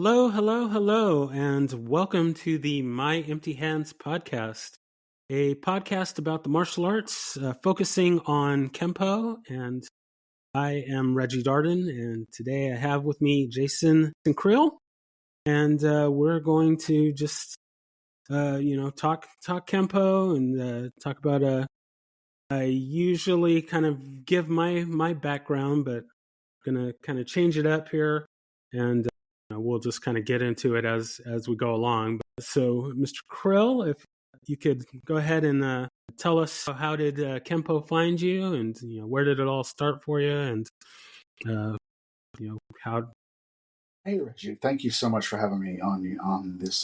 Hello, hello, hello, and welcome to the My Empty Hands podcast, a podcast about the martial arts, focusing on Kempo. And I am Reggie Darden, and today I have with me Jason and Creel, and we're going to just, talk Kempo and talk about. I usually kind of give my background, but I'm gonna kind of change it up here, and we'll just kind of get into it as we go along. So, Mr. Krill, if you could go ahead and tell us how did Kempo find you, and where did it all start for you, and how. Hey Reggie, thank you so much for having me on this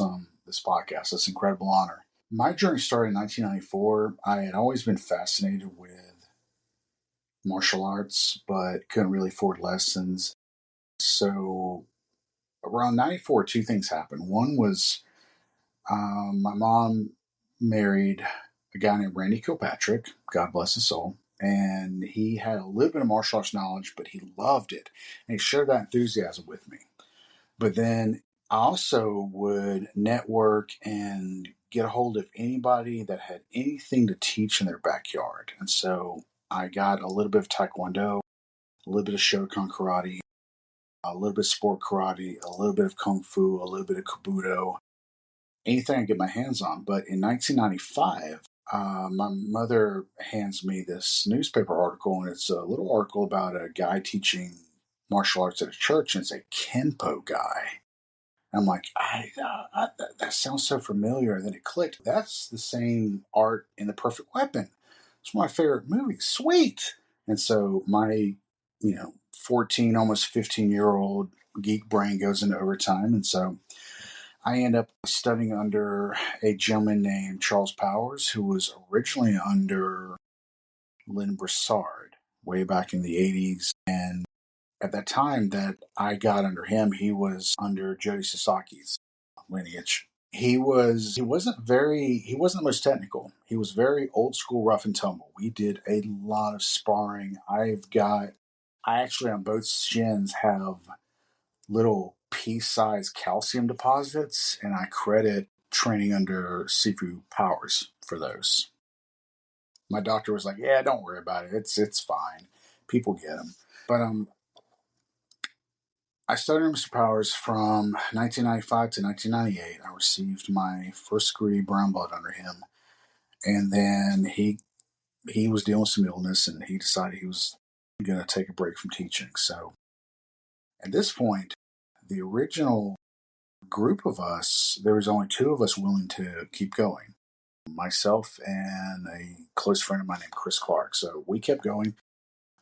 podcast. It's an incredible honor. My journey started in 1994. I had always been fascinated with martial arts, but couldn't really afford lessons. So around 94, two things happened. One was my mom married a guy named Randy Kilpatrick, God bless his soul. And he had a little bit of martial arts knowledge, but he loved it. And he shared that enthusiasm with me. But then I also would network and get a hold of anybody that had anything to teach in their backyard. And so I got a little bit of Taekwondo, a little bit of Shotokan karate, a little bit of sport karate, a little bit of Kung Fu, a little bit of Kabuto, anything I could get my hands on. But in 1995, my mother hands me this newspaper article, and it's a little article about a guy teaching martial arts at a church, and it's a Kenpo guy. I'm like, that sounds so familiar. And then it clicked. That's the same art in The Perfect Weapon. It's one of my favorite movies. Sweet. And so my, 14, almost 15-year-old geek brain goes into overtime. And so I end up studying under a gentleman named Charles Powers, who was originally under Lynn Broussard way back in the 80s. And at that time that I got under him, he was under Jody Sasaki's lineage. He wasn't the most technical. He was very old school, rough and tumble. We did a lot of sparring. I actually on both shins have little pea-sized calcium deposits, and I credit training under Sifu Powers for those. My doctor was like, "Yeah, don't worry about it. It's fine. People get them." But I studied Mr. Powers from 1995 to 1998. I received my first degree brown belt under him, and then he was dealing with some illness, and he decided he was going to take a break from teaching. So at this point, the original group of us, there was only two of us willing to keep going. Myself and a close friend of mine named Chris Clark. So we kept going.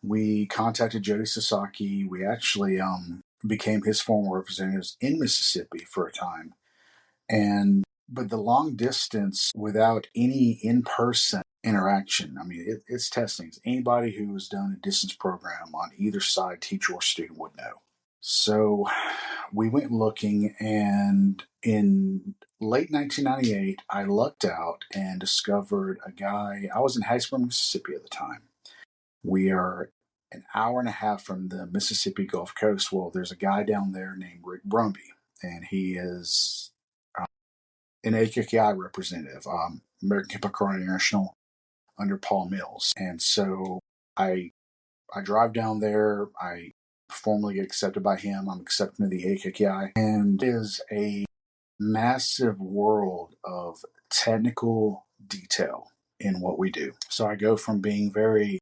We contacted Jody Sasaki. We actually became his former representatives in Mississippi for a time. But the long distance without any in-person interaction, I mean, it's testing. Anybody who has done a distance program on either side, teacher or student, would know. So we went looking, and in late 1998, I lucked out and discovered a guy. I was in Hattiesburg, Mississippi at the time. We are an hour and a half from the Mississippi Gulf Coast. Well, there's a guy down there named Rick Brumby, and he is an AKKI representative, American Kempo Karate International, under Paul Mills. And so I drive down there. I formally get accepted by him. I'm accepted into the AKKI, and it is a massive world of technical detail in what we do. So I go from being very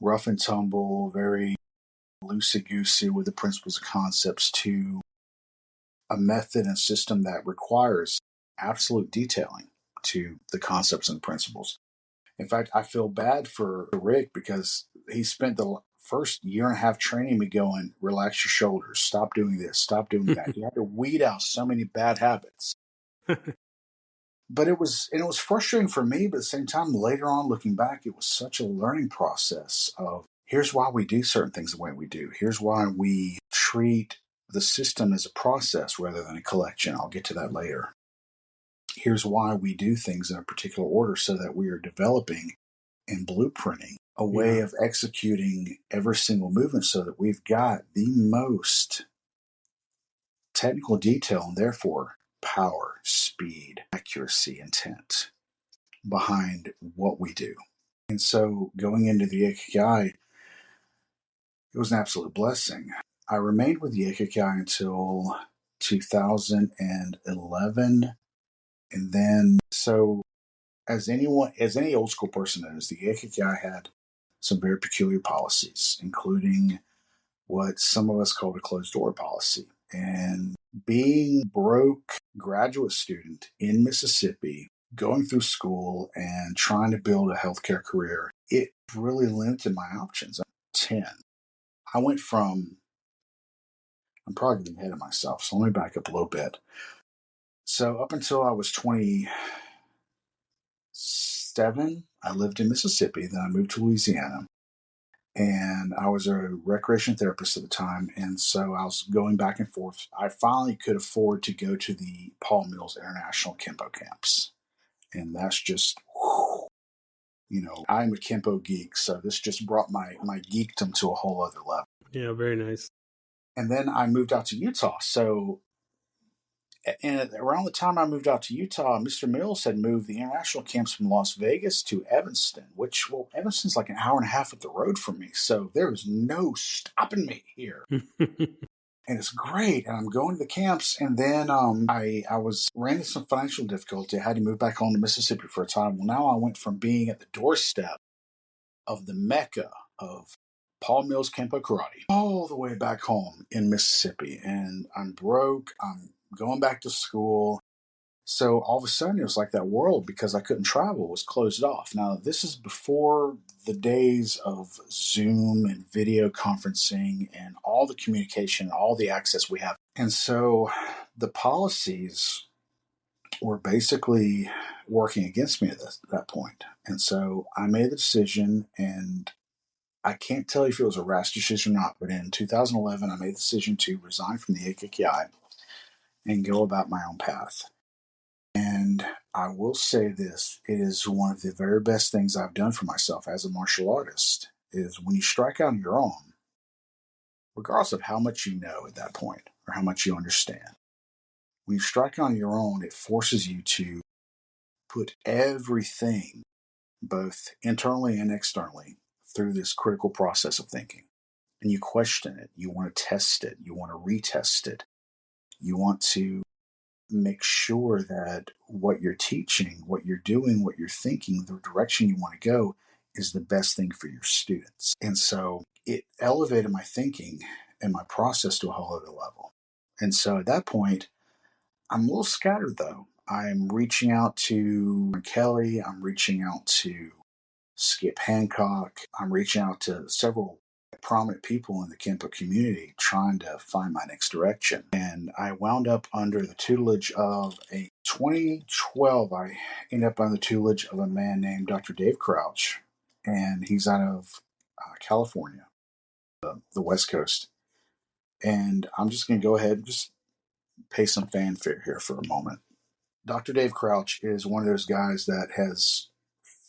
rough and tumble, very loosey-goosey with the principles and concepts, to a method and system that requires absolute detailing to the concepts and principles. In fact, I feel bad for Rick because he spent the first year and a half training me going, relax your shoulders, stop doing this, stop doing that. He had to weed out so many bad habits. But it was frustrating for me, but at the same time, later on, looking back, it was such a learning process of here's why we do certain things the way we do. Here's why we treat the system as a process rather than a collection. I'll get to that later. Here's why we do things in a particular order so that we are developing and blueprinting a way of executing every single movement so that we've got the most technical detail and therefore power, speed, accuracy, intent behind what we do. And so going into the Ikigai, it was an absolute blessing. I remained with the Ikigai until 2011. And then, so as any old school person knows, the Ikigai had some very peculiar policies, including what some of us called a closed door policy. And being broke graduate student in Mississippi, going through school and trying to build a healthcare career, it really limited my options. 10. I went from, I'm probably getting ahead of myself, so let me back up a little bit. So up until I was 27, I lived in Mississippi. Then I moved to Louisiana. And I was a recreation therapist at the time. And so I was going back and forth. I finally could afford to go to the Paul Mills International Kempo camps. And that's just, I'm a Kempo geek. So this just brought my geekdom to a whole other level. Yeah, very nice. And then I moved out to Utah. So, and around the time I moved out to Utah, Mr. Mills had moved the international camps from Las Vegas to Evanston, which, well, Evanston's like an hour and a half up the road from me. So there was no stopping me here. And it's great. And I'm going to the camps. And then I ran into some financial difficulty. I had to move back home to Mississippi for a time. Well, now I went from being at the doorstep of the Mecca of Paul Mills Kempo Karate all the way back home in Mississippi. And I'm broke. I'm going back to school. So all of a sudden, it was like that world, because I couldn't travel, was closed off. Now, this is before the days of Zoom and video conferencing and all the communication, all the access we have. And so the policies were basically working against me at that point. And so I made the decision, and I can't tell you if it was a rash decision or not, but in 2011, I made the decision to resign from the AKKI and go about my own path. And I will say this, it is one of the very best things I've done for myself as a martial artist, is when you strike out on your own, regardless of how much you know at that point or how much you understand, when you strike on your own, it forces you to put everything, both internally and externally, through this critical process of thinking. And you question it, you want to test it, you want to retest it, you want to make sure that what you're teaching, what you're doing, what you're thinking, the direction you want to go is the best thing for your students. And so it elevated my thinking and my process to a whole other level. And so at that point, I'm a little scattered though. I'm reaching out to Kelly. I'm reaching out to Skip Hancock. I'm reaching out to several prominent people in the Kempo community trying to find my next direction. And I wound up under the tutelage of 2012, I ended up under the tutelage of a man named Dr. Dave Crouch. And he's out of California, the West Coast. And I'm just going to go ahead and just pay some fanfare here for a moment. Dr. Dave Crouch is one of those guys that has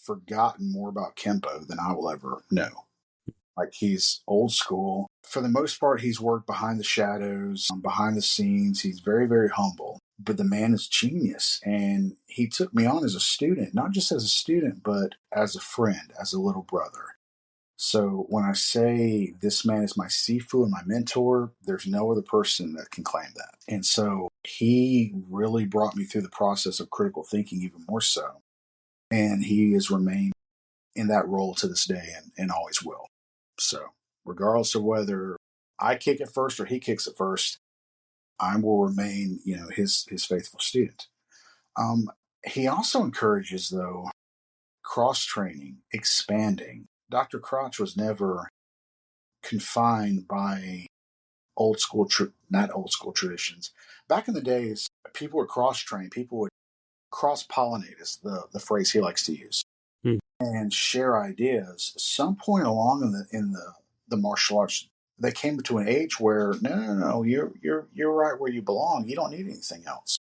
forgotten more about Kempo than I will ever know. Like, he's old school. For the most part, he's worked behind the shadows, behind the scenes. He's very, very humble. But the man is genius. And he took me on as a student, not just as a student, but as a friend, as a little brother. So when I say this man is my Sifu and my mentor, there's no other person that can claim that. And so he really brought me through the process of critical thinking even more so. And he has remained in that role to this day and always will. So regardless of whether I kick it first or he kicks it first, I will remain, his faithful student. He also encourages, though, cross training, expanding. Dr. Crotch was never confined by not old school traditions. Back in the days, people would cross train, people would cross pollinate, is the phrase he likes to use, and share ideas. Some point along in the martial arts, they came to an age where no, you're right where you belong. You don't need anything else.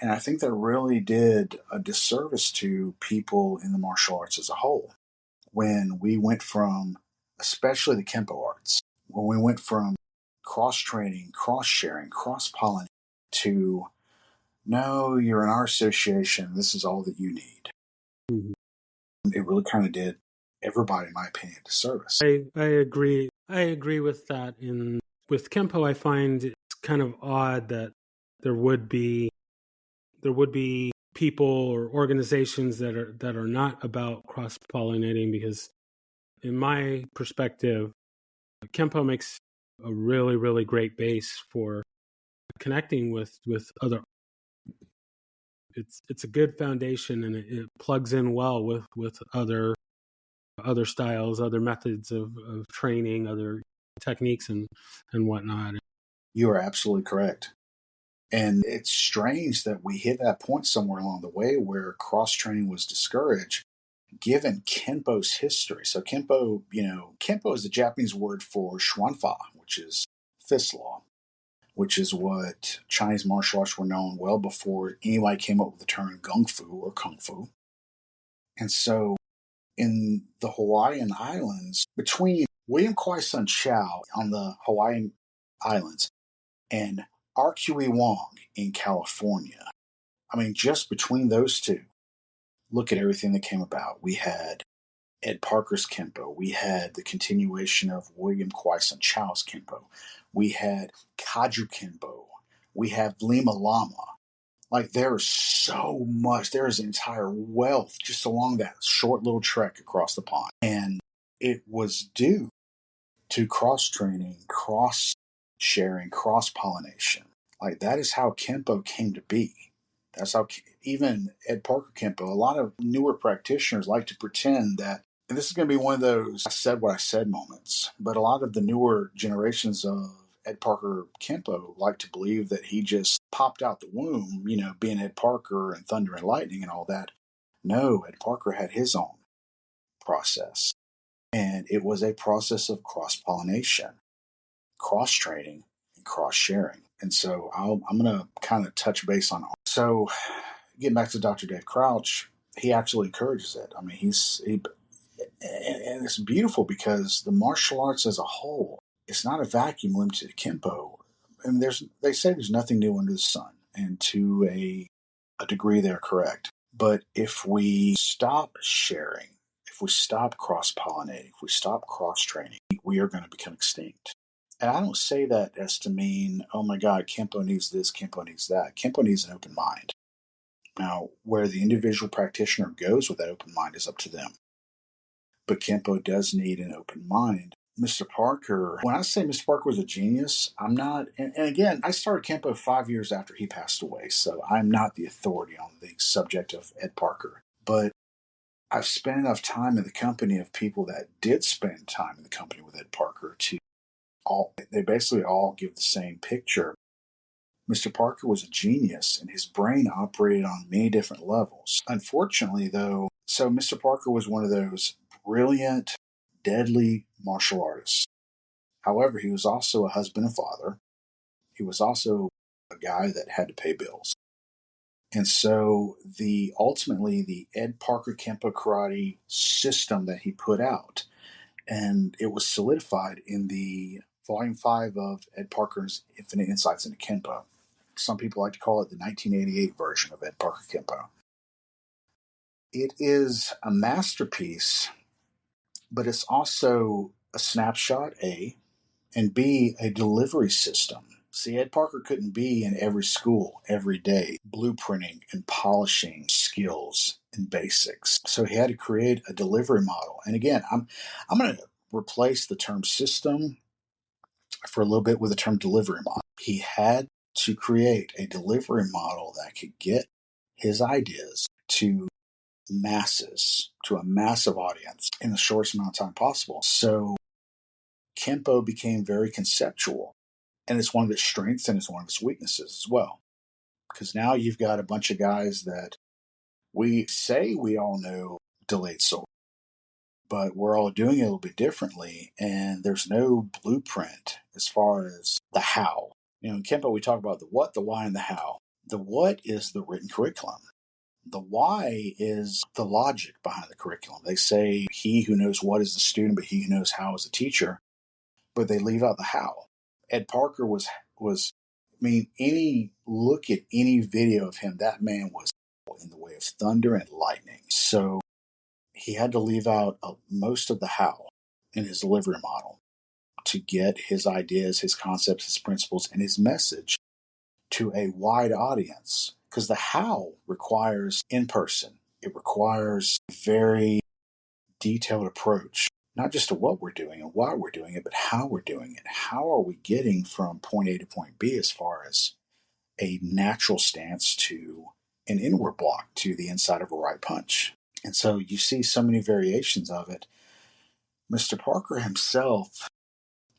And I think that really did a disservice to people in the martial arts as a whole. When we went from, especially the Kempo arts, when we went from cross-training, cross-sharing, cross-pollinating to, no, you're in our association. This is all that you need. Mhm. It really kind of did everybody, in my opinion, a disservice. I agree. I agree with that. With Kempo, I find it's kind of odd that there would be people or organizations that are not about cross pollinating, because in my perspective, Kempo makes a really, really great base for connecting with other. It's a good foundation, and it plugs in well with other styles, other methods of training, other techniques and whatnot. You are absolutely correct. And it's strange that we hit that point somewhere along the way where cross training was discouraged, given Kenpo's history. So Kenpo, Kenpo is the Japanese word for Xuanfa, which is fist law, which is what Chinese martial arts were known well before anybody came up with the term gung fu or kung fu. And so in the Hawaiian Islands, between William Kwai Sun Chow on the Hawaiian Islands and RQE Wong in California, I mean, just between those two, look at everything that came about. We had Ed Parker's Kempo. We had the continuation of William Kwai Sun Chow's Kempo. We had Kaju Kempo. We have Lima Lama. Like, there is so much. There is an entire wealth just along that short little trek across the pond. And it was due to cross-training, cross-sharing, cross-pollination. Like, that is how Kempo came to be. That's how even Ed Parker Kempo, a lot of newer practitioners like to pretend that, and this is going to be one of those I said what I said moments, but a lot of the newer generations of Ed Parker Kempo like to believe that he just popped out the womb, being Ed Parker and Thunder and Lightning and all that. No, Ed Parker had his own process. And it was a process of cross-pollination, cross-training, and cross-sharing. And so I'm going to kind of touch base on it. So getting back to Dr. Dave Crouch, he absolutely encourages it. I mean, and it's beautiful because the martial arts as a whole, it's not a vacuum limited to Kempo. I mean, they say there's nothing new under the sun, and to a degree they're correct. But if we stop sharing, if we stop cross-pollinating, if we stop cross-training, we are going to become extinct. And I don't say that as to mean, oh my God, Kempo needs this, Kempo needs that. Kempo needs an open mind. Now, where the individual practitioner goes with that open mind is up to them. But Kempo does need an open mind. Mr. Parker, when I say Mr. Parker was a genius, I'm not, and again, I started Kempo 5 years after he passed away, so I'm not the authority on the subject of Ed Parker. But I've spent enough time in the company of people that did spend time in the company with Ed Parker they basically all give the same picture. Mr. Parker was a genius, and his brain operated on many different levels. Unfortunately, though, so Mr. Parker was one of those brilliant, deadly martial artists. However, he was also a husband and father. He was also a guy that had to pay bills. And so ultimately the Ed Parker Kempo Karate system that he put out, and it was solidified in the Volume 5 of Ed Parker's Infinite Insights into Kempo. Some people like to call it the 1988 version of Ed Parker Kempo. It is a masterpiece, but it's also a snapshot, A, and B, a delivery system. See, Ed Parker couldn't be in every school every day, blueprinting and polishing skills and basics. So he had to create a delivery model. And again, I'm going to replace the term system for a little bit with the term delivery model. He had to create a delivery model that could get his ideas to masses, to a massive audience in the shortest amount of time possible. So Kempo became very conceptual, and it's one of its strengths and it's one of its weaknesses as well. Because now you've got a bunch of guys that we say we all know delayed sword, but we're all doing it a little bit differently, and there's no blueprint as far as the how. In Kempo, we talk about the what, the why, and the how. The what is the written curriculum. The why is the logic behind the curriculum. They say he who knows what is the student, but he who knows how is the teacher, but they leave out the how. Ed Parker was. I mean, any look at any video of him, that man was in the way of thunder and lightning. So he had to leave out most of the how in his delivery model to get his ideas, his concepts, his principles, and his message to a wide audience. Because the how requires in person, it requires a very detailed approach, not just to what we're doing and why we're doing it, but how we're doing it. How are we getting from point A to point B as far as a natural stance to an inward block to the inside of a right punch? And so you see so many variations of it. Mr. Parker himself,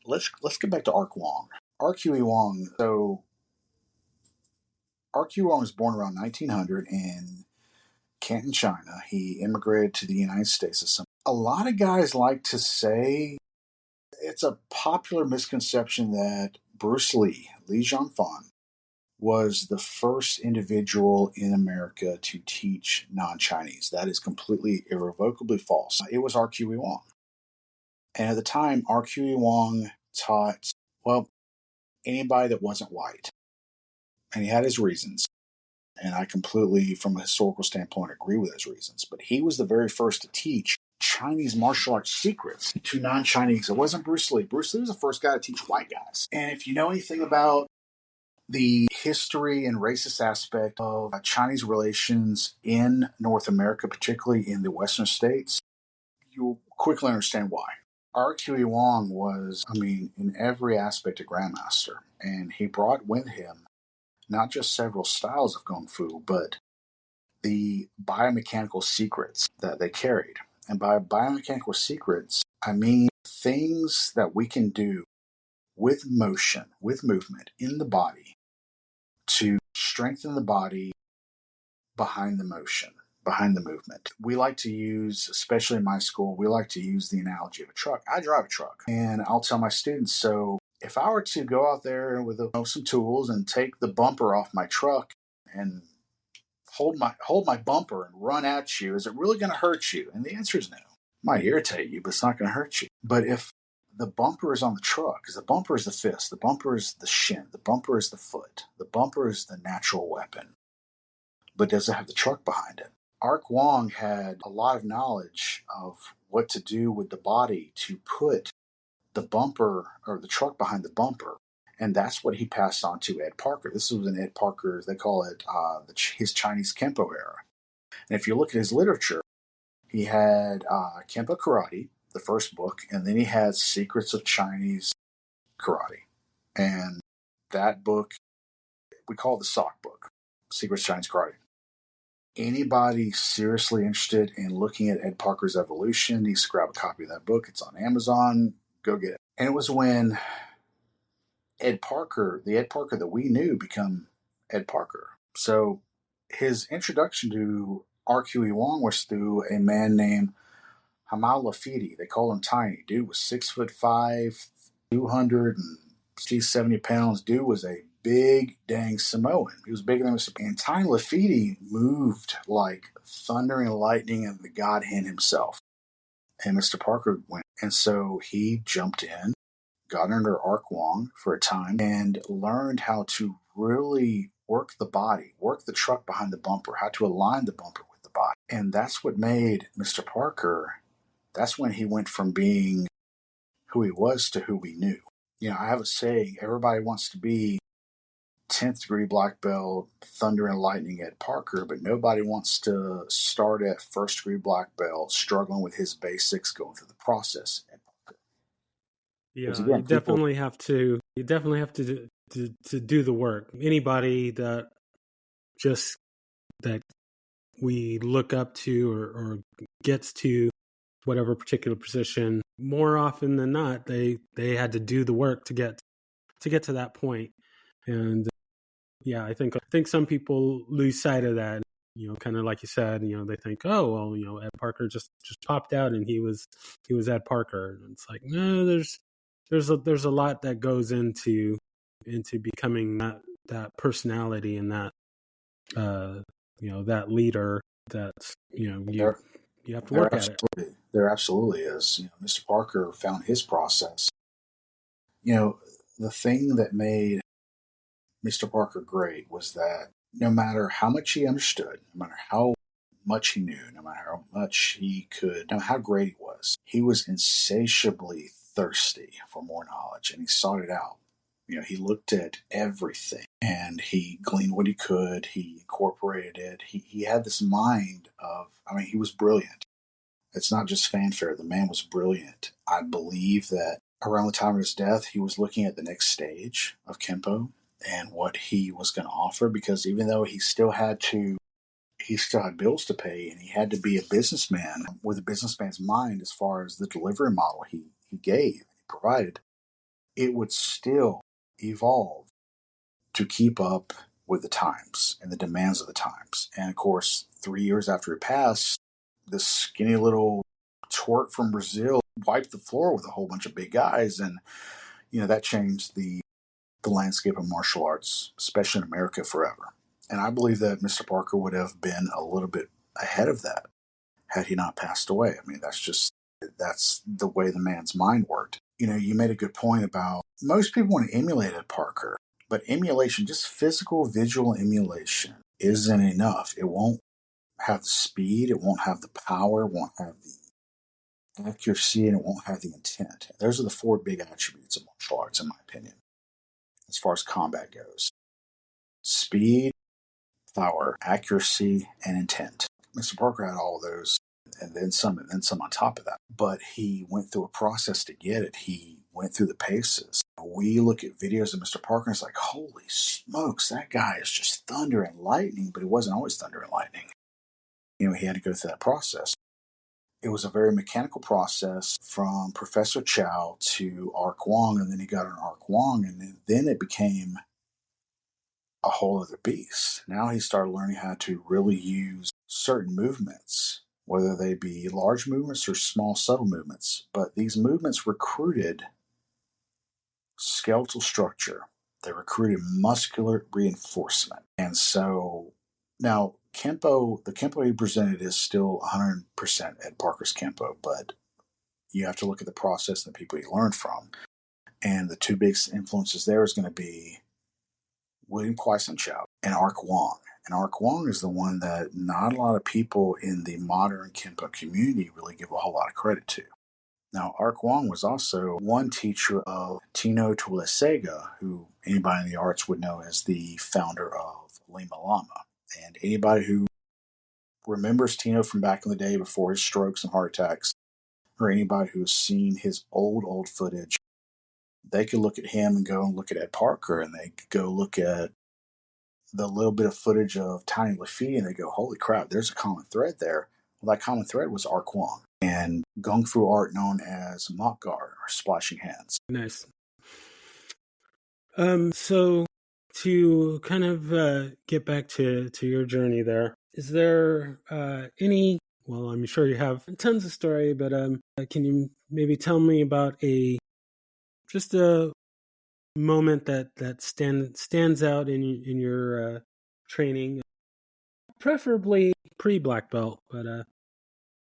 let's get back to Ark Wong. RQE Wong, so RQ Wong was born around 1900 in Canton, China. He immigrated to the United States. A lot of guys like to say it's a popular misconception that Bruce Lee, Li Jianfan, was the first individual in America to teach non-Chinese. That is completely irrevocably false. It was RQE Wong. And at the time, RQE Wong taught, well, anybody that wasn't white. And he had his reasons. And I completely, from a historical standpoint, agree with his reasons. But he was the very first to teach Chinese martial arts secrets to non-Chinese. It wasn't Bruce Lee. Bruce Lee was the first guy to teach white guys. And if you know anything about the history and racist aspect of Chinese relations in North America, particularly in the Western states, you'll quickly understand why. RQE Wong was, in every aspect a grandmaster. And he brought with him not just several styles of Kung Fu, but the biomechanical secrets that they carried. And by biomechanical secrets, I mean things that we can do with motion, with movement in the body to strengthen the body behind the motion, behind the movement. We like to use, especially in my school, we like to use the analogy of a truck. I drive a truck, and I'll tell my students, so if I were to go out there with some tools and take the bumper off my truck and hold my bumper and run at you, is it really going to hurt you? And the answer is no. It might irritate you, but it's not going to hurt you. But if the bumper is on the truck, because the bumper is the fist, the bumper is the shin, the bumper is the foot, the bumper is the natural weapon, but does it have the truck behind it? Ark Wong had a lot of knowledge of what to do with the body to put the bumper or the truck behind the bumper. And that's what he passed on to Ed Parker. This was an Ed Parker, they call it his Chinese Kempo era. And if you look at his literature, he had Kempo Karate, the first book, and then he had Secrets of Chinese Karate. And that book, we call it the SOC book, Secrets of Chinese Karate. Anybody seriously interested in looking at Ed Parker's evolution needs to grab a copy of that book. It's on Amazon. Go get it. And it was when Ed Parker, the Ed Parker that we knew, become Ed Parker. So his introduction to RQE Wong was through a man named Hamal Lafiti. They call him Tiny. Dude was 6'5", 270 pounds. Dude was a big dang Samoan. He was bigger than Mr. And Tiny Lafiti moved like thunder and lightning and the God hand himself. And Mr. Parker went. And so he jumped in, got under Ark Wong for a time, and learned how to really work the body, work the truck behind the bumper, how to align the bumper with the body. And that's what made Mr. Parker, that's when he went from being who he was to who we knew. You know, I have a saying, everybody wants to be 10th degree black belt, thunder and lightning Ed Parker, but nobody wants to start at first degree black belt, struggling with his basics, going through the process. Yeah, Again, you definitely have to do the work. Anybody that we look up to or gets to whatever particular position, more often than not, they had to do the work to get to that point. And yeah, I think some people lose sight of that. You know, kind of like you said, you know, they think, oh well, you know, Ed Parker just popped out and he was Ed Parker. And it's like, no, there's a lot that goes into becoming that personality and that that leader. That's you have to work at it. There absolutely is. You know, Mr. Parker found his process. You know, the thing that made Mr. Parker great was that no matter how much he understood, no matter how much he knew, no matter how much he could, no matter how great he was insatiably thirsty for more knowledge, and he sought it out. He looked at everything and he gleaned what he could. He incorporated it. He had this mind of, he was brilliant. It's not just fanfare. The man was brilliant. I believe that around the time of his death, he was looking at the next stage of Kempo and what he was going to offer, because even though he still had bills to pay, and he had to be a businessman with a businessman's mind as far as the delivery model he provided. It would still evolve to keep up with the times and the demands of the times. And of course, 3 years after it passed, this skinny little twerk from Brazil wiped the floor with a whole bunch of big guys. And, that changed the landscape of martial arts, especially in America, forever. And I believe that Mr. Parker would have been a little bit ahead of that had he not passed away. That's the way the man's mind worked. You made a good point about most people want to emulate Ed Parker, but emulation, just physical visual emulation, isn't enough. It won't have the speed, it won't have the power, it won't have the accuracy, and it won't have the intent. Those are the four big attributes of martial arts, in my opinion, as far as combat goes: speed, power, accuracy, and intent. Mr. Parker had all of those, and then some on top of that. But he went through a process to get it. He went through the paces. We look at videos of Mr. Parker and it's like, holy smokes, that guy is just thunder and lightning, but he wasn't always thunder and lightning. He had to go through that process. It was a very mechanical process from Professor Chow to Ark Wong, and then he got on Ark Wong, and then it became a whole other beast. Now he started learning how to really use certain movements, whether they be large movements or small, subtle movements. But these movements recruited skeletal structure. They recruited muscular reinforcement. And so now the Kempo he presented is still 100% Ed Parker's Kempo, but you have to look at the process and the people he learned from. And the two biggest influences there is going to be William Kwai-Sun Chow and Ark Wong. And Ark Wong is the one that not a lot of people in the modern Kempo community really give a whole lot of credit to. Now, Ark Wong was also one teacher of Tino Tuilesega, who anybody in the arts would know as the founder of Lima Lama. And anybody who remembers Tino from back in the day before his strokes and heart attacks, or anybody who has seen his old footage, they could look at him and go and look at Ed Parker, and they could go look at the little bit of footage of Tiny Lafitte, and they go, holy crap, there's a common thread there. Well, that common thread was Ark Wong and Kung Fu art known as Mok Guard, or splashing hands. Nice. So to kind of get back to your journey there, is there any, well, I'm sure you have tons of story, but can you maybe tell me about just a moment that stands out in your training, preferably pre-black belt, but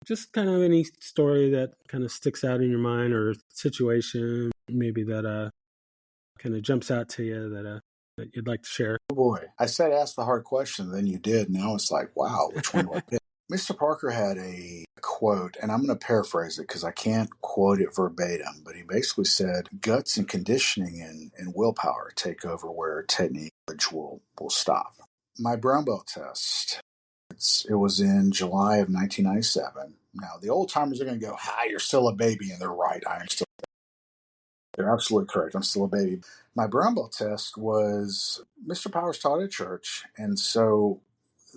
just kind of any story that kind of sticks out in your mind, or situation maybe that kind of jumps out to you that you'd like to share. Oh boy, I said ask the hard question, then you did. Now it's like, wow, which one do I pick? Mr. Parker had a quote, and I'm going to paraphrase it because I can't quote it verbatim, but he basically said, guts and conditioning and willpower take over where technique will stop. My brown belt test, it was in July of 1997. Now, the old timers are going to go, hi, you're still a baby, and they're right. I am still. They're absolutely correct. I'm still a baby. My brown belt test was Mr. Powers taught at church, and so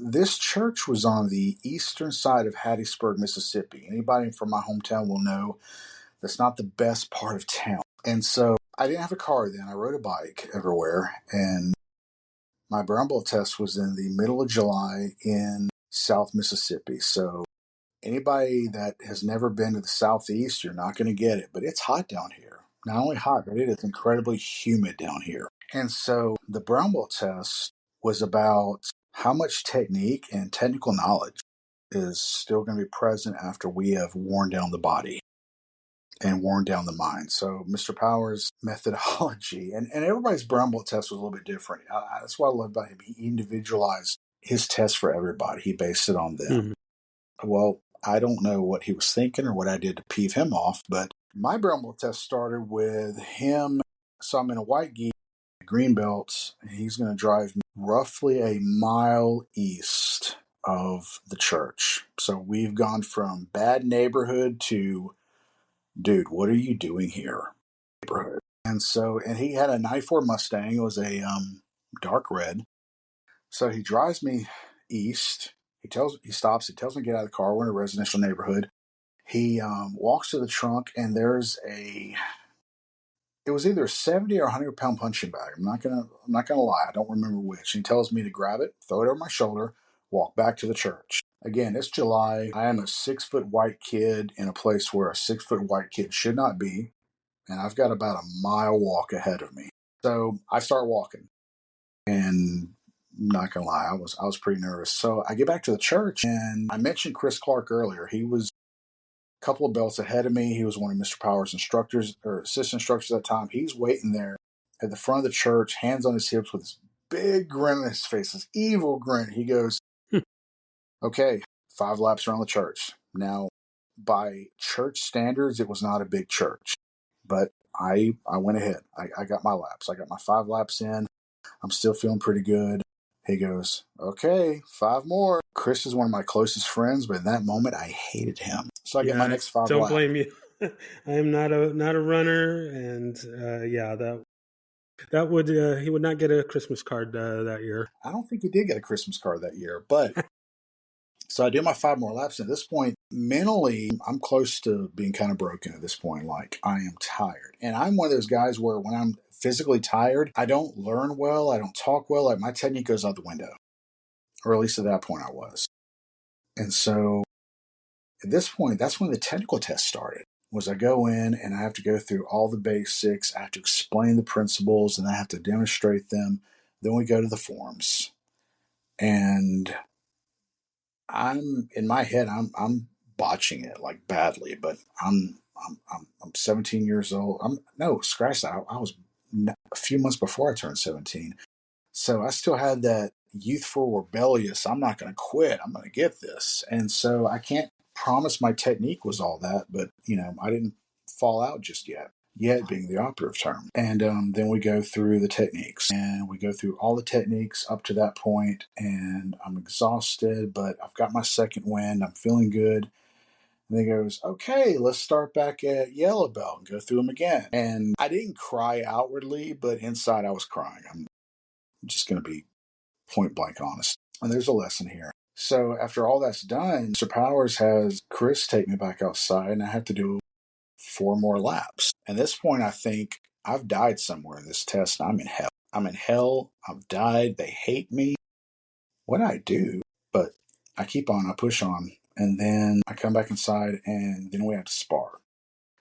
this church was on the eastern side of Hattiesburg, Mississippi. Anybody from my hometown will know that's not the best part of town. And so I didn't have a car then. I rode a bike everywhere, and my brown belt test was in the middle of July in South Mississippi. So anybody that has never been to the Southeast, you're not going to get it, but it's hot down here. Not only hot, but it is incredibly humid down here. And so the brown belt test was about how much technique and technical knowledge is still going to be present after we have worn down the body. and worn down the mind. So Mr. Powers' methodology, and everybody's brown belt test was a little bit different. That's what I love about him. He individualized his test for everybody. He based it on them. Mm-hmm. Well, I don't know what he was thinking or what I did to peeve him off, but my brown belt test started with him. So I'm in a white gi, green belts, and he's going to drive me roughly a mile east of the church. So we've gone from bad neighborhood to, dude, what are you doing here? Neighborhood. And he had a 94 Mustang. It was a dark red. So he drives me east. He stops. He tells me to get out of the car. We're in a residential neighborhood. He walks to the trunk, and it was either a 70 or 100-pound punching bag. I'm not gonna lie. I don't remember which. And he tells me to grab it, throw it over my shoulder, walk back to the church. Again, it's July. I am a 6-foot white kid in a place where a 6-foot white kid should not be, and I've got about a mile walk ahead of me. So I start walking, and I'm not gonna lie, I was pretty nervous. So I get back to the church, and I mentioned Chris Clark earlier. He was a couple of belts ahead of me. He was one of Mr. Powers' instructors or assistant instructors at that time. He's waiting there at the front of the church, hands on his hips with this big grin on his face, this evil grin. He goes, okay, 5 laps around the church. Now, by church standards, it was not a big church, but I went ahead. I got my laps. I got my 5 laps in. I'm still feeling pretty good. He goes, okay, 5 more. Chris is one of my closest friends, but in that moment, I hated him. So I get my next 5 don't laps. blame you. I am not a runner, and that would he would not get a Christmas card that year. I don't think he did get a Christmas card that year, but so I do my 5 more laps. At this point, mentally, I'm close to being kind of broken at this point. Like, I am tired. And I'm one of those guys where when I'm physically tired, I don't learn well. I don't talk well. Like, my technique goes out the window. Or at least at that point I was. And so at this point, that's when the technical test started. Was I go in and I have to go through all the basics. I have to explain the principles and I have to demonstrate them. Then we go to the forms. And I'm in my head, I'm botching it like badly, but I'm 17 years old. No, scratch that. I was a few months before I turned 17, so I still had that youthful, rebellious. I'm not going to quit. I'm going to get this, and so I can't promise my technique was all that, but I didn't fall out just yet. Yet being the operative term. And then we go through the techniques and we go through all the techniques up to that point, and I'm exhausted, but I've got my second wind. I'm feeling good. And he goes, okay, let's start back at yellow belt and go through them again. And I didn't cry outwardly, but inside I was crying. I'm just going to be point blank honest. And there's a lesson here. So after all that's done, Mr. Powers has Chris take me back outside, and I have to do 4 more laps. At this point, I think I've died somewhere in this test, and I'm in hell. I'm in hell. I've died. They hate me. What do I do? But I keep on. I push on. And then I come back inside, and then we have to spar.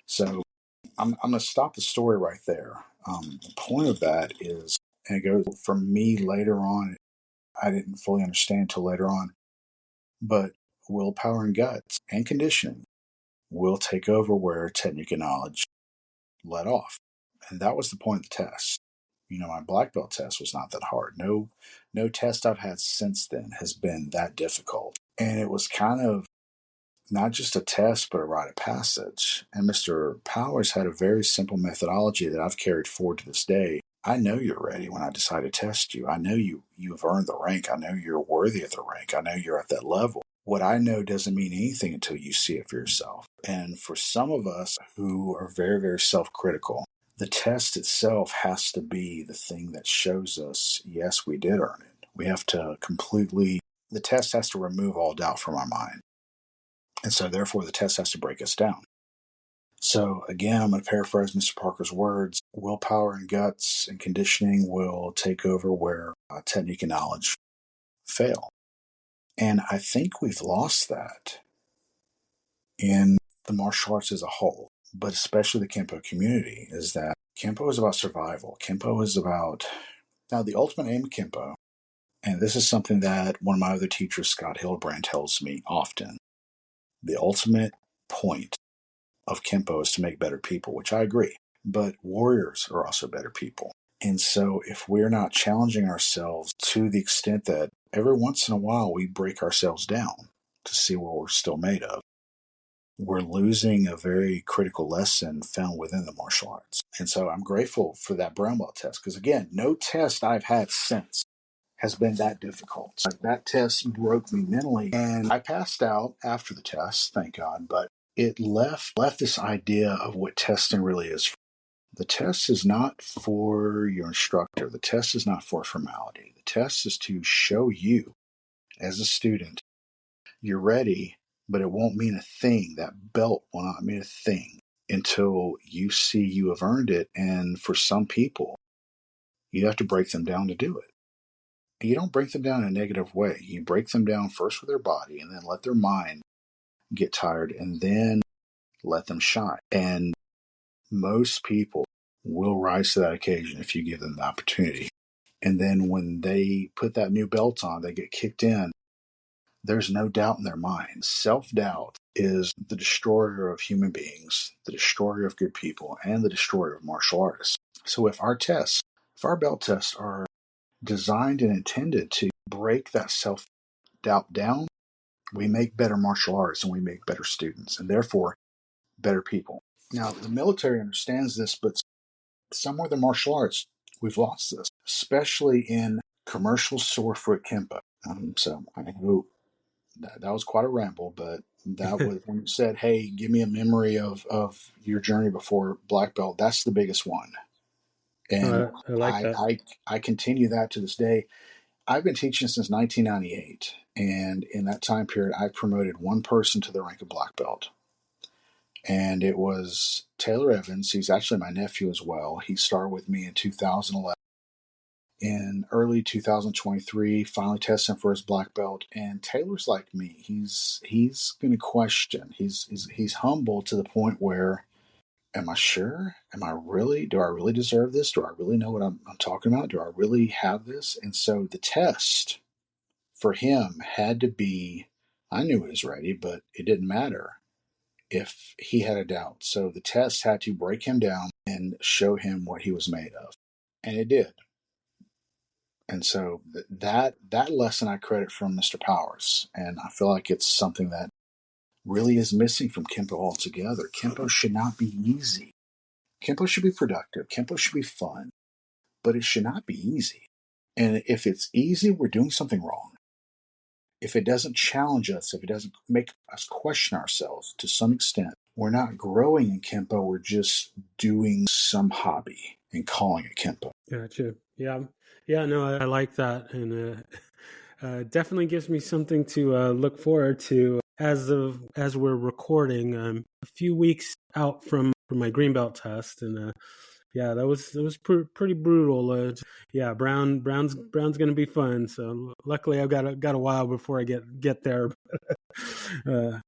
So I'm going to stop the story right there. The point of that is, and it goes for me later on, I didn't fully understand until later on, but willpower and guts and conditioning will take over where technique and knowledge let off. And that was the point of the test. My black belt test was not that hard. No test I've had since then has been that difficult. And it was kind of not just a test, but a rite of passage. And Mr. Powers had a very simple methodology that I've carried forward to this day. I know you're ready when I decide to test you. I know you've earned the rank. I know you're worthy of the rank. I know you're at that level. What I know doesn't mean anything until you see it for yourself. And for some of us who are very, very self-critical, the test itself has to be the thing that shows us, yes, we did earn it. We have to the test has to remove all doubt from our mind. And so therefore the test has to break us down. So again, I'm going to paraphrase Mr. Parker's words. Willpower and guts and conditioning will take over where technique and knowledge fail. And I think we've lost that in the martial arts as a whole, but especially the Kempo community, is that Kempo is about survival. Kempo is about, now the ultimate aim of Kempo, and this is something that one of my other teachers, Scott Hildebrand, tells me often, the ultimate point of Kempo is to make better people, which I agree. But warriors are also better people. And so if we're not challenging ourselves to the extent that every once in a while we break ourselves down to see what we're still made of, we're losing a very critical lesson found within the martial arts. And so I'm grateful for that brown belt test because, again, no test I've had since has been that difficult. Like, that test broke me mentally, and I passed out after the test, thank God, but it left this idea of what testing really is. The test is not for your instructor. The test is not for formality. The test is to show you as a student you're ready, but it won't mean a thing. That belt will not mean a thing until you see you have earned it. And for some people, you have to break them down to do it. And you don't break them down in a negative way. You break them down first with their body and then let their mind get tired and then let them shine. And most people will rise to that occasion if you give them the opportunity. And then when they put that new belt on, they get kicked in. There's no doubt in their mind. Self-doubt is the destroyer of human beings, the destroyer of good people, and the destroyer of martial artists. So if our belt tests are designed and intended to break that self-doubt down, we make better martial artists and we make better students, and therefore better people. Now, the military understands this, but somewhere in the martial arts, we've lost this, especially in commercial sorefoot Kempo. So I hope that was quite a ramble, but that was when you said, hey, give me a memory of your journey before black belt. That's the biggest one. And I like that. I continue that to this day. I've been teaching since 1998. And in that time period, I promoted one person to the rank of black belt. And it was Taylor Evans. He's actually my nephew as well. He started with me in 2011. In early 2023, finally testing for his black belt. And Taylor's like me. He's going to question. He's humble to the point where, am I sure? Do I really deserve this? Do I really know what I'm talking about? Do I really have this? And so the test for him had to be, I knew he was ready, but it didn't matter if he had a doubt. So the test had to break him down and show him what he was made of. And it did. And so that lesson I credit from Mr. Powers. And I feel like it's something that really is missing from Kempo altogether. Kempo should not be easy. Kempo should be productive. Kempo should be fun, but it should not be easy. And if it's easy, we're doing something wrong. If it doesn't challenge us, if it doesn't make us question ourselves to some extent, we're not growing in Kempo. We're just doing some hobby and calling it Kempo. Gotcha. Yeah. Yeah. No, I like that. And definitely gives me something to look forward to as we're recording. A few weeks out from my green belt test, and yeah, that was pretty brutal. Yeah, brown's going to be fun. So luckily, I've got a while before I get there. I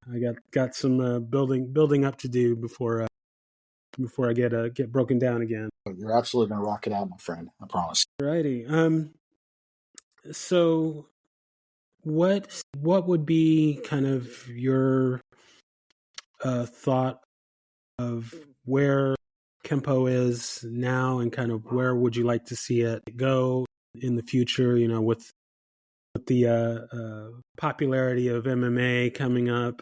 got some building up to do before I get broken down again. You're absolutely going to rock it out, my friend. I promise. Alrighty. So what would be kind of your thought of where Kempo is now, and kind of where would you like to see it go in the future? You know, with the popularity of MMA coming up,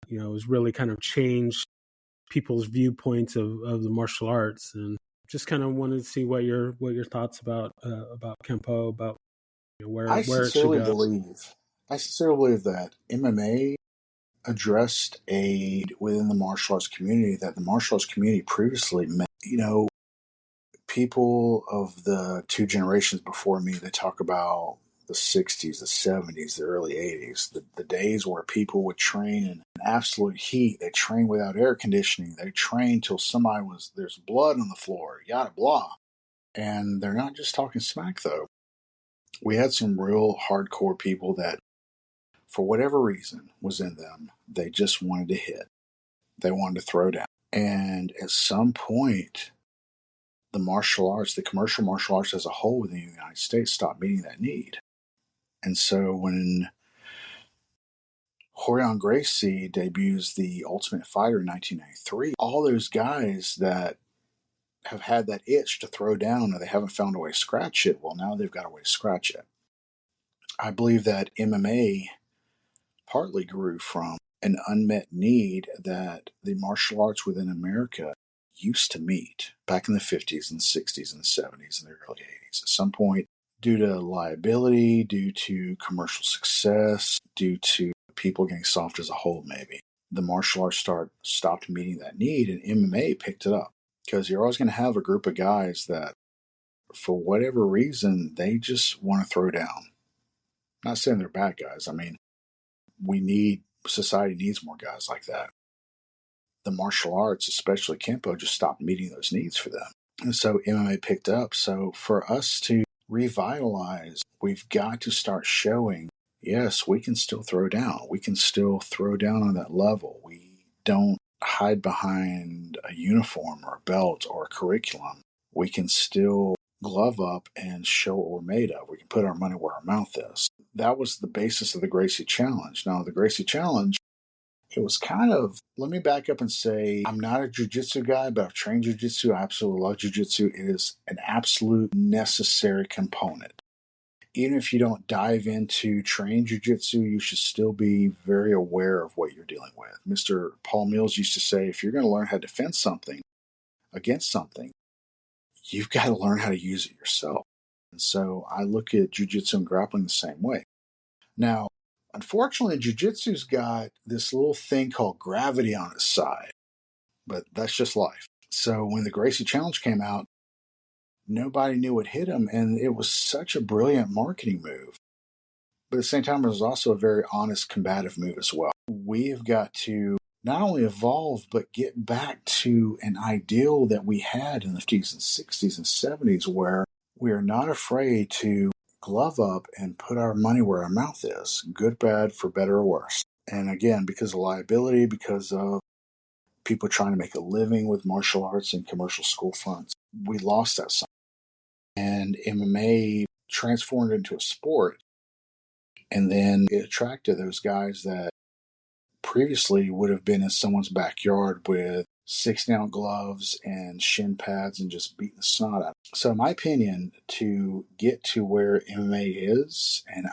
you know, has really kind of changed people's viewpoints of the martial arts, and just kind of wanted to see what your thoughts about Kempo, about, you know, I where it should sincerely go. believe, I sincerely believe that MMA addressed a within the martial arts community that the martial arts community previously met. You know, people of the two generations before me, they talk about the 60s, the 70s, the early 80s, the days where people would train in absolute heat. They train without air conditioning. They train till there's blood on the floor, yada blah. And they're not just talking smack, though. We had some real hardcore people that, for whatever reason was in them, they just wanted to hit. They wanted to throw down. And at some point, the martial arts, the commercial martial arts as a whole within the United States stopped meeting that need. And so when Rorion Gracie debuts The Ultimate Fighter in 1993. All those guys that have had that itch to throw down and they haven't found a way to scratch it, well, now they've got a way to scratch it. I believe that MMA partly grew from an unmet need that the martial arts within America used to meet back in the 50s and 60s and 70s and the early 80s. At some point, due to liability, due to commercial success, due to people getting soft as a whole, maybe, the martial arts stopped meeting that need, and MMA picked it up. Because you're always going to have a group of guys that, for whatever reason, they just want to throw down. Not saying they're bad guys. I mean, society needs more guys like that. The martial arts, especially Kempo, just stopped meeting those needs for them. And so MMA picked up. So for us to revitalize, we've got to start showing, yes, we can still throw down. We can still throw down on that level. We don't hide behind a uniform or a belt or a curriculum. We can still glove up and show what we're made of. We can put our money where our mouth is. That was the basis of the Gracie Challenge. Now, the Gracie Challenge, it was kind of, let me back up and say, I'm not a jiu-jitsu guy, but I've trained jiu-jitsu. I absolutely love jiu-jitsu. It is an absolute necessary component. Even if you don't dive into trained jiu-jitsu, you should still be very aware of what you're dealing with. Mr. Paul Mills used to say, if you're going to learn how to defend something against something, you've got to learn how to use it yourself. And so I look at jiu-jitsu and grappling the same way. Now, unfortunately, jiu-jitsu's got this little thing called gravity on its side, but that's just life. So when the Gracie Challenge came out, nobody knew what hit him, and it was such a brilliant marketing move. But at the same time, it was also a very honest, combative move as well. We've got to not only evolve, but get back to an ideal that we had in the 50s and 60s and 70s, where we are not afraid to glove up and put our money where our mouth is, good, bad, for better or worse. And again, because of liability, because of people trying to make a living with martial arts and commercial school fronts, we lost that something. And MMA transformed into a sport, and then it attracted those guys that previously would have been in someone's backyard with 16-ounce gloves and shin pads and just beating the snot out. So in my opinion, to get to where MMA is, and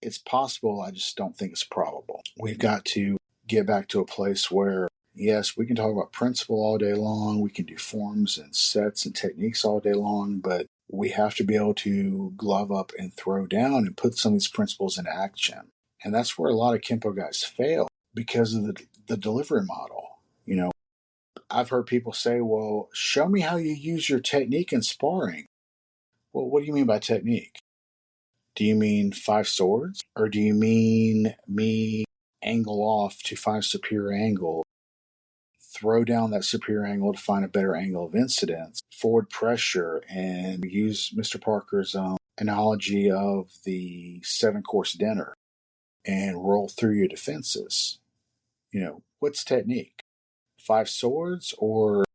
it's possible, I just don't think it's probable. We've got to get back to a place where, yes, we can talk about principle all day long, we can do forms and sets and techniques all day long, but we have to be able to glove up and throw down and put some of these principles into action. And that's where a lot of Kempo guys fail, because of the delivery model. You know, I've heard people say, well, show me how you use your technique in sparring. Well, what do you mean by technique? Do you mean 5 swords? Or do you mean me angle off to find a superior angle, throw down that superior angle to find a better angle of incidence, forward pressure, and use Mr. Parker's analogy of the 7-course dinner and roll through your defenses? You know, what's technique? 5 swords or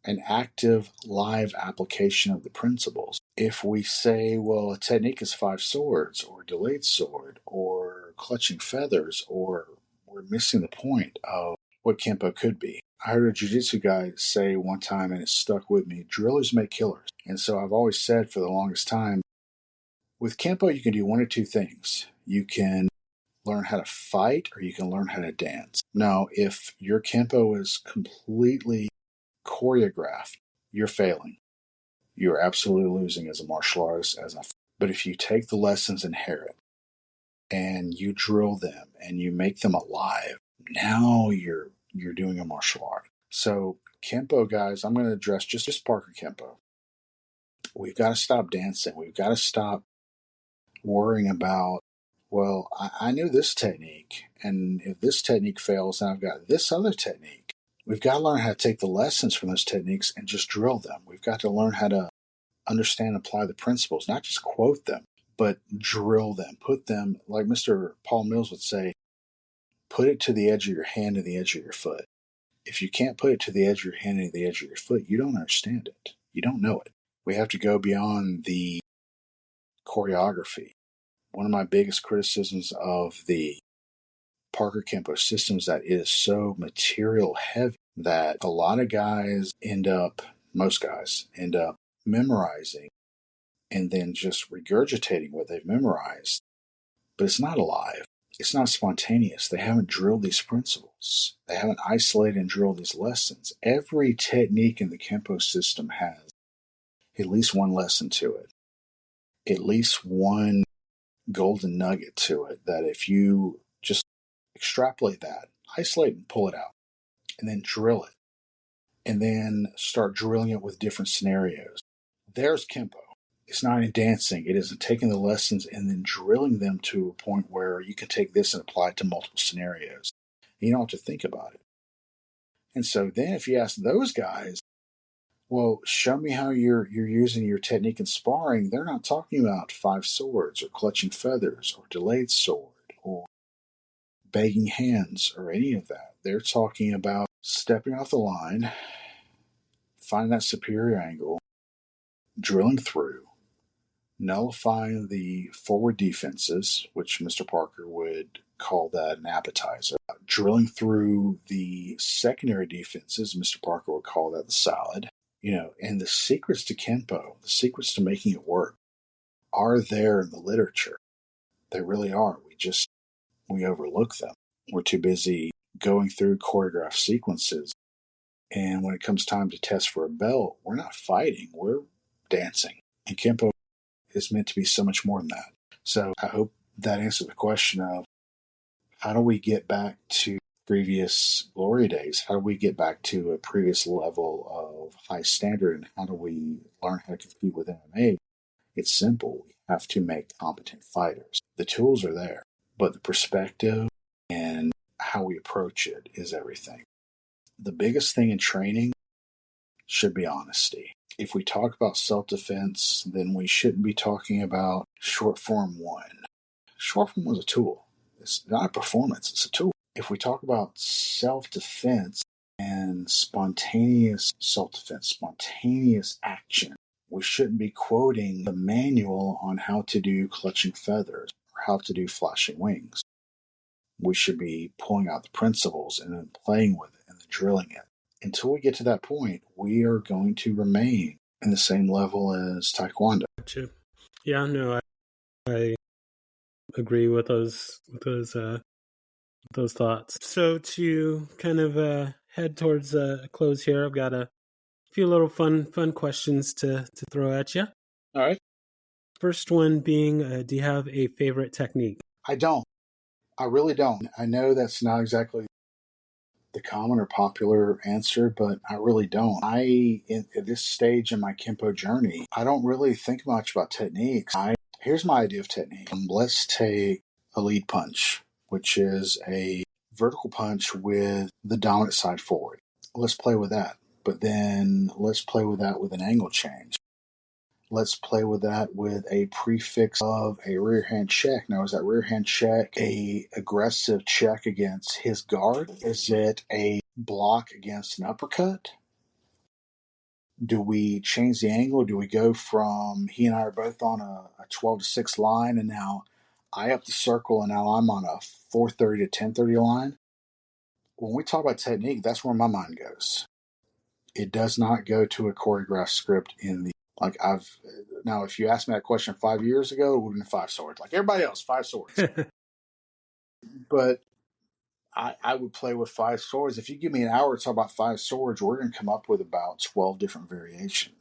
an active live application of the principles? If we say, well, a technique is 5 swords or delayed sword or clutching feathers, or we're missing the point of what Kempo could be. I heard a jiu-jitsu guy say one time, and it stuck with me, drillers make killers. And so I've always said for the longest time, with Kempo, you can do one or two things. You can learn how to fight, or you can learn how to dance. Now, if your Kempo is completely choreographed, you're failing. You're absolutely losing as a martial artist. But if you take the lessons inherent and you drill them and you make them alive, now you're doing a martial art. So Kempo guys, I'm going to address just Parker Kempo. We've got to stop dancing. We've got to stop worrying about, well, I knew this technique, and if this technique fails, then I've got this other technique. We've got to learn how to take the lessons from those techniques and just drill them. We've got to learn how to understand and apply the principles, not just quote them, but drill them, put them, like Mr. Paul Mills would say, put it to the edge of your hand and the edge of your foot. If you can't put it to the edge of your hand and the edge of your foot, you don't understand it. You don't know it. We have to go beyond the choreography. One of my biggest criticisms of the Parker Kempo systems that is so material heavy that a lot of guys most guys end up memorizing and then just regurgitating what they've memorized. But it's not alive. It's not spontaneous. They haven't drilled these principles. They haven't isolated and drilled these lessons. Every technique in the Kempo system has at least one lesson to it, at least one golden nugget to it, that if you just extrapolate that, isolate and pull it out, and then drill it, and then start drilling it with different scenarios. There's Kempo. It's not in dancing. It is in taking the lessons and then drilling them to a point where you can take this and apply it to multiple scenarios. You don't have to think about it. And so then if you ask those guys, well, show me how you're using your technique in sparring, they're not talking about 5 swords or clutching feathers or delayed sword or begging hands or any of that. They're talking about stepping off the line, finding that superior angle, drilling through, nullifying the forward defenses, which Mr. Parker would call that an appetizer, drilling through the secondary defenses, Mr. Parker would call that the salad. And the secrets to Kenpo, the secrets to making it work, are there in the literature. They really are. We overlook them. We're too busy going through choreographed sequences. And when it comes time to test for a belt, we're not fighting, we're dancing. And Kenpo is meant to be so much more than that. So I hope that answered the question of how do we get back to previous glory days? How do we get back to a previous level of high standard? And how do we learn how to compete with MMA? It's simple. We have to make competent fighters. The tools are there, but the perspective and how we approach it is everything. The biggest thing in training should be honesty. If we talk about self-defense, then we shouldn't be talking about short form 1. Short form was a tool. It's not a performance, it's a tool. If we talk about self-defense and spontaneous self-defense, spontaneous action, we shouldn't be quoting the manual on how to do clutching feathers or how to do flashing wings. We should be pulling out the principles and then playing with it and then drilling it. Until we get to that point, we are going to remain in the same level as Taekwondo. Gotcha. Yeah, no, I agree with those thoughts. So to kind of head towards a close here, I've got a few little fun questions to throw at you. All right. First one being, do you have a favorite technique? I don't. I really don't. I know that's not exactly the common or popular answer, but I really don't. At this stage in my Kempo journey, I don't really think much about techniques. Here's my idea of technique. Let's take a lead punch, which is a vertical punch with the dominant side forward. Let's play with that. But then let's play with that with an angle change. Let's play with that with a prefix of a rear hand check. Now, is that rear hand check a aggressive check against his guard? Is it a block against an uppercut? Do we change the angle? Do we go from he and I are both on a 12-6 line, and now I up the circle, and now I'm on a 4:30 to 10:30 line? When we talk about technique, that's where my mind goes. It does not go to a choreographed script now, if you asked me that question 5 years ago, it would have been 5 swords. Like everybody else, 5 swords. But I would play with 5 swords. If you give me an hour to talk about 5 swords, we're going to come up with about 12 different variations.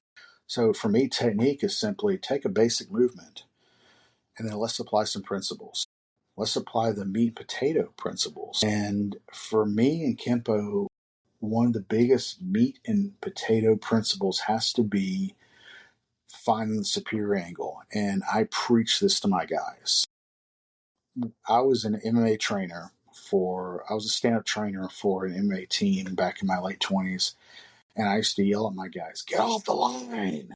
So for me, technique is simply take a basic movement and then let's apply some principles. Let's apply the meat and potato principles. And for me in Kempo, one of the biggest meat and potato principles has to be finding the superior angle. And I preach this to my guys. I was an MMA trainer I was a stand-up trainer for an MMA team back in my late 20s. And I used to yell at my guys, get off the line.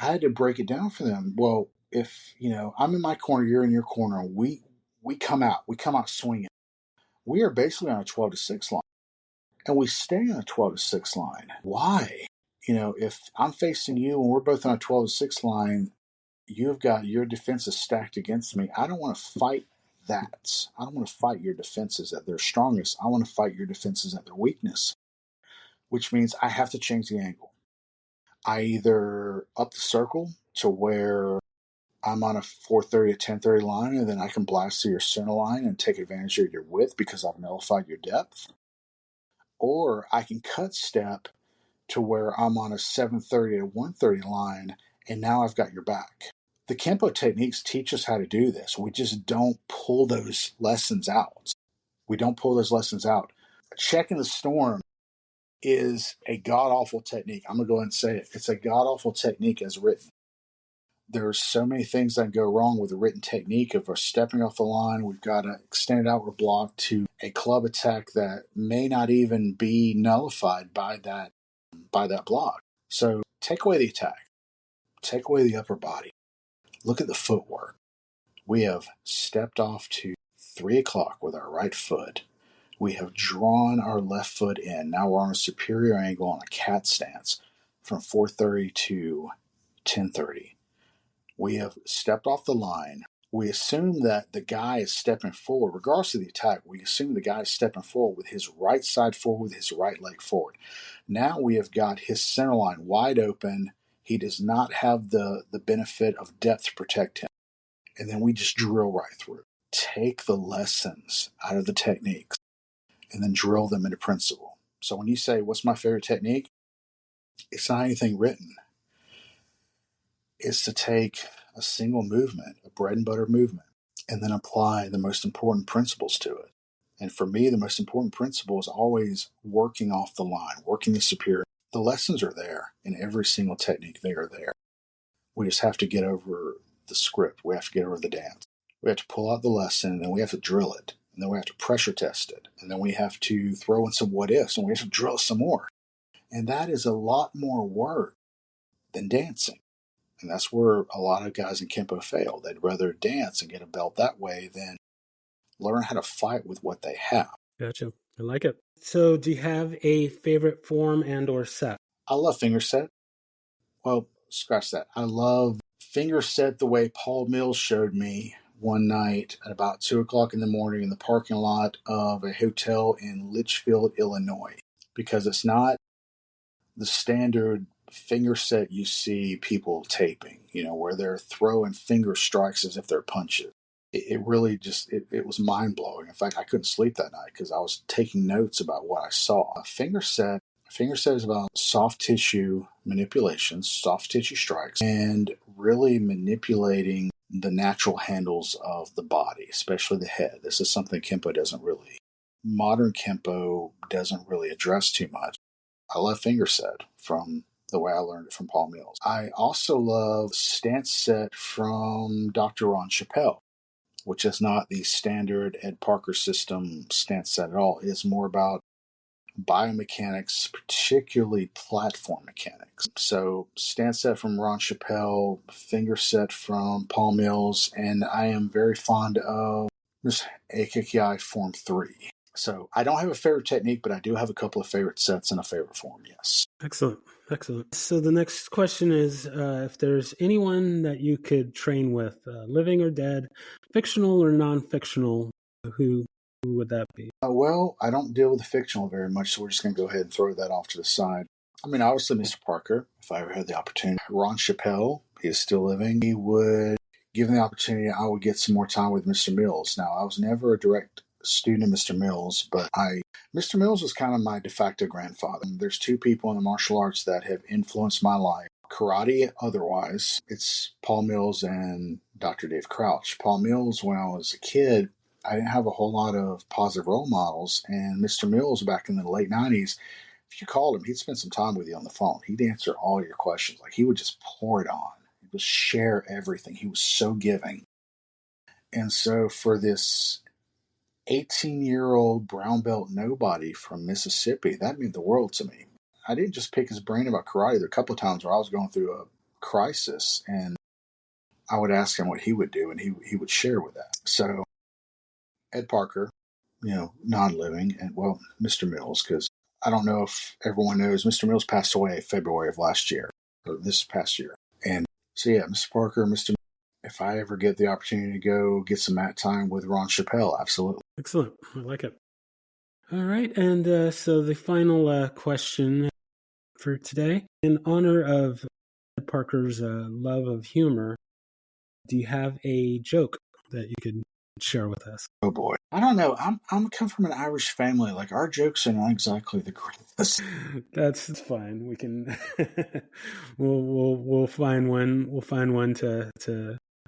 I had to break it down for them. Well, if, I'm in my corner, you're in your corner, we come out swinging. We are basically on a 12-6 line. And we stay on a 12-6 line. Why? If I'm facing you and we're both on a 12-6 line, you've got your defenses stacked against me. I don't want to fight that. I don't want to fight your defenses at their strongest. I want to fight your defenses at their weakness, which means I have to change the angle. I either up the circle to where I'm on a 430 to 1030 line, and then I can blast through your center line and take advantage of your width because I've nullified your depth. Or I can cut step to where I'm on a 730 to 130 line, and now I've got your back. The Kempo techniques teach us how to do this. We just don't pull those lessons out. Checking the storm is a god-awful technique. I'm going to go ahead and say it. It's a god-awful technique as written. There's so many things that go wrong with the written technique. If we're stepping off the line, we've got an extended outward block to a club attack that may not even be nullified by that block. So take away the attack. Take away the upper body. Look at the footwork. We have stepped off to 3 o'clock with our right foot. We have drawn our left foot in. Now we're on a superior angle on a cat stance from 430 to 1030. We have stepped off the line. We assume that the guy is stepping forward. Regardless of the attack, we assume the guy is stepping forward with his right side forward, with his right leg forward. Now we have got his center line wide open. He does not have the benefit of depth to protect him. And then we just drill right through. Take the lessons out of the techniques and then drill them into principle. So when you say, what's my favorite technique? It's not anything written. It's to take a single movement, a bread and butter movement, and then apply the most important principles to it. And for me, the most important principle is always working off the line, working the superior. The lessons are there in every single technique. They are there. We just have to get over the script. We have to get over the dance. We have to pull out the lesson, and then we have to drill it. And then we have to pressure test it. And then we have to throw in some what ifs, and we have to drill some more. And that is a lot more work than dancing. And that's where a lot of guys in Kempo fail. They'd rather dance and get a belt that way than learn how to fight with what they have. Gotcha. I like it. So do you have a favorite form and or set? I love finger set. Well, scratch that. I love finger set the way Paul Mills showed me one night at about 2 o'clock in the morning in the parking lot of a hotel in Litchfield, Illinois. Because it's not the standard finger set you see people taping, where they're throwing finger strikes as if they're punches. It really just, it was mind-blowing. In fact, I couldn't sleep that night because I was taking notes about what I saw. A finger set is about soft tissue manipulations, soft tissue strikes, and really manipulating the natural handles of the body, especially the head. This is something modern Kempo doesn't really address too much. I love finger set from the way I learned it from Paul Mills. I also love stance set from Dr. Ron Chappell, which is not the standard Ed Parker system stance set at all. It is more about biomechanics, particularly platform mechanics. So stance set from Ron Chappell, finger set from Paul Mills, and I am very fond of this AKKI Form 3. So I don't have a favorite technique, but I do have a couple of favorite sets and a favorite form, yes. Excellent. So the next question is if there's anyone that you could train with, living or dead, fictional or non-fictional, who would that be? Well, I don't deal with the fictional very much, so we're just going to go ahead and throw that off to the side. I mean, obviously Mr. Parker, if I ever had the opportunity. Ron Chappell, he is still living. He would, given the opportunity, I would get some more time with Mr. Mills. Now, I was never a direct student of Mr. Mills, but Mr. Mills was kind of my de facto grandfather. There's two people in the martial arts that have influenced my life. Karate, otherwise, it's Paul Mills and Dr. Dave Crouch. Paul Mills, when I was a kid, I didn't have a whole lot of positive role models, and Mr. Mills back in the late 90s, if you called him, he'd spend some time with you on the phone. He'd answer all your questions. Like, he would just pour it on. He would share everything. He was so giving. And so for this 18-year-old brown belt nobody from Mississippi, that meant the world to me. I didn't just pick his brain about karate. There were a couple of times where I was going through a crisis, and I would ask him what he would do, and he would share with that. So Ed Parker, non-living, and, well, Mr. Mills, because I don't know if everyone knows, Mr. Mills passed away February of last year, or this past year. And so, yeah, Mr. Parker, if I ever get the opportunity to go get some mat time with Ron Chappelle, absolutely. Excellent. I like it. All right. And so the final question for today, in honor of Parker's love of humor, do you have a joke that you could share with us? Oh boy, I don't know. I'm come from an Irish family. Like, our jokes are not exactly the greatest. That's fine. We can we'll find one. We'll find one to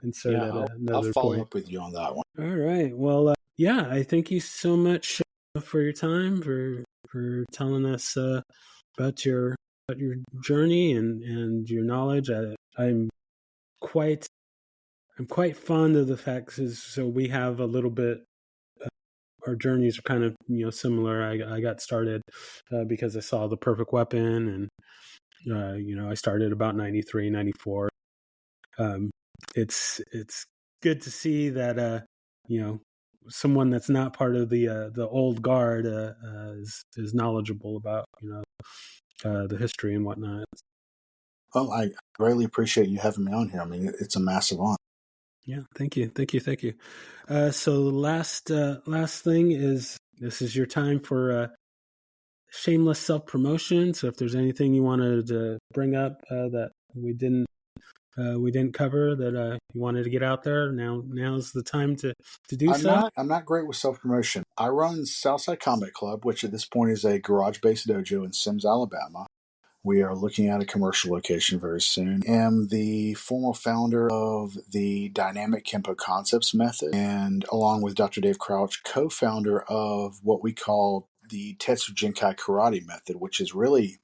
insert Yeah, at I'll another follow point. up with you on that one. All right. Well, yeah. I thank you so much for your time, for telling us about your journey and your knowledge. Quite I'm quite fond of the fact so we have a little bit. Our journeys are kind of similar. I got started because I saw The Perfect Weapon, and I started about 93, 94. It's good to see that someone that's not part of the old guard is knowledgeable about the history and whatnot. Well, I greatly appreciate you having me on here. I mean, it's a massive honor. Yeah, thank you. So last thing is, this is your time for shameless self promotion. So if there's anything you wanted to bring up that we didn't cover that you wanted to get out there, now's the time to do so. I'm not great with self promotion. I run Southside Combat Club, which at this point is a garage based dojo in Sims, Alabama. We are looking at a commercial location very soon. I am the former founder of the Dynamic Kempo Concepts Method, and along with Dr. Dave Crouch, co-founder of what we call the Tetsu Jinkai Karate Method, which is really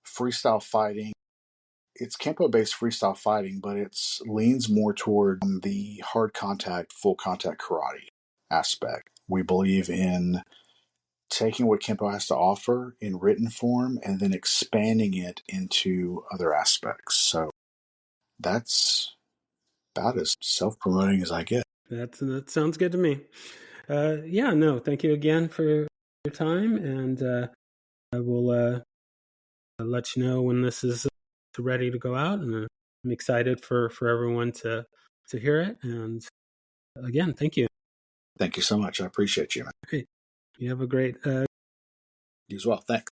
freestyle fighting. It's Kempo-based freestyle fighting, but it leans more toward the hard contact, full contact karate aspect. We believe in taking what Kempo has to offer in written form and then expanding it into other aspects. So that's about as self-promoting as I get. That sounds good to me. Yeah, no, thank you again for your time, and I will let you know when this is ready to go out, and I'm excited for everyone to hear it. And again, thank you. Thank you so much. I appreciate you, man. Great. You have a great You as well. Thanks.